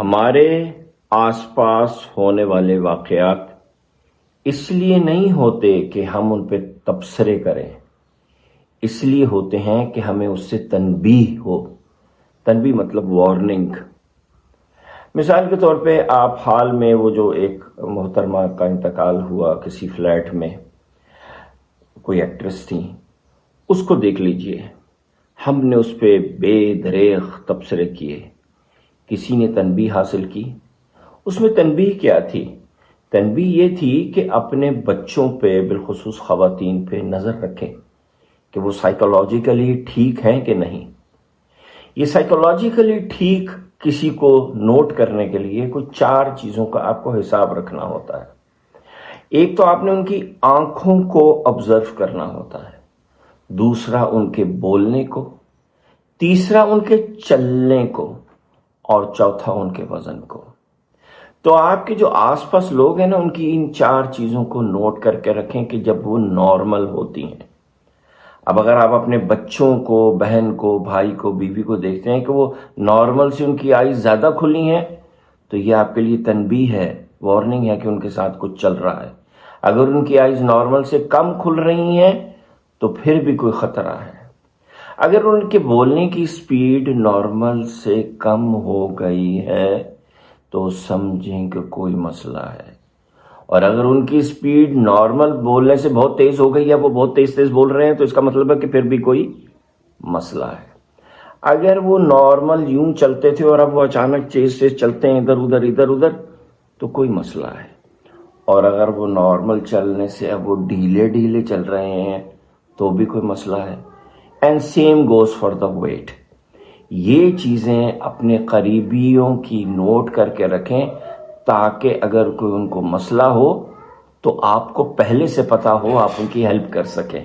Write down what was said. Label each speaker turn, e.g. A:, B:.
A: ہمارے آس پاس ہونے والے واقعات اس لیے نہیں ہوتے کہ ہم ان پہ تبصرے کریں، اس لیے ہوتے ہیں کہ ہمیں اس سے تنبیہ ہو۔ تنبیہ مطلب وارننگ۔ مثال کے طور پہ آپ حال میں وہ جو ایک محترمہ کا انتقال ہوا کسی فلیٹ میں، کوئی ایکٹریس تھی، اس کو دیکھ لیجئے۔ ہم نے اس پہ بے دریغ تبصرے کیے، کسی نے تنبیہ حاصل کی۔ اس میں تنبیہ کیا تھی؟ تنبیہ یہ تھی کہ اپنے بچوں پہ، بالخصوص خواتین پہ نظر رکھیں کہ وہ سائیکولوجیکلی ٹھیک ہیں کہ نہیں۔ یہ سائیکولوجیکلی ٹھیک کسی کو نوٹ کرنے کے لیے کوئی 4 چیزوں کا آپ کو حساب رکھنا ہوتا ہے۔ ایک تو آپ نے ان کی آنکھوں کو آبزرو کرنا ہوتا ہے، دوسرا ان کے بولنے کو، تیسرا ان کے چلنے کو، اور چوتھا ان کے وزن کو۔ تو آپ کے جو آس پاس لوگ ہیں نا، ان کی ان 4 چیزوں کو نوٹ کر کے رکھیں کہ جب وہ نارمل ہوتی ہیں۔ اب اگر آپ اپنے بچوں کو، بہن کو، بھائی کو، بیوی کو دیکھتے ہیں کہ وہ نارمل سے ان کی آئیز زیادہ کھلی ہیں، تو یہ آپ کے لیے تنبیہ ہے، وارننگ ہے کہ ان کے ساتھ کچھ چل رہا ہے۔ اگر ان کی آئیز نارمل سے کم کھل رہی ہیں تو پھر بھی کوئی خطرہ ہے۔ اگر ان کے بولنے کی سپیڈ نارمل سے کم ہو گئی ہے تو سمجھیں کہ کوئی مسئلہ ہے، اور اگر ان کی سپیڈ نارمل بولنے سے بہت تیز ہو گئی ہے، وہ بہت تیز بول رہے ہیں، تو اس کا مطلب ہے کہ پھر بھی کوئی مسئلہ ہے۔ اگر وہ نارمل یوں چلتے تھے اور اب وہ اچانک تیز چلتے ہیں ادھر ادھر تو کوئی مسئلہ ہے، اور اگر وہ نارمل چلنے سے اب وہ ڈھیلے چل رہے ہیں تو بھی کوئی مسئلہ ہے۔ And same goes for the wait. یہ چیزیں اپنے قریبیوں کی نوٹ کر کے رکھیں تاکہ اگر کوئی ان کو مسئلہ ہو تو آپ کو پہلے سے پتا ہو، آپ ان کی ہیلپ کر سکیں۔